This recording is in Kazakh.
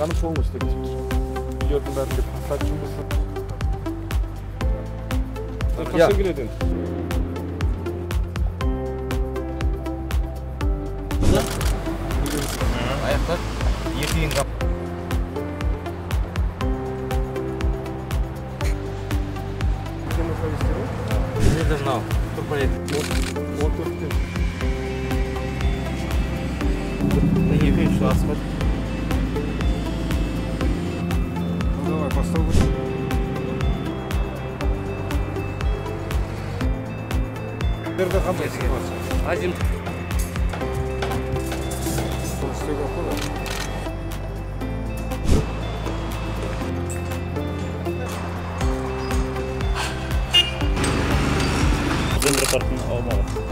Ағаны полностью кесіп тұр. Үйлердің бәрінде прокат жұмысы. Қашан келеді енді? Аяқтар 2 үйін қап. Жерді мынау, тұрпалет. 14-тен. 2 үй үшін асфальт. Давай, поставь. Жерде қандай ситуация? Азим. Істеуге қойлар. Землепарктың аумағы.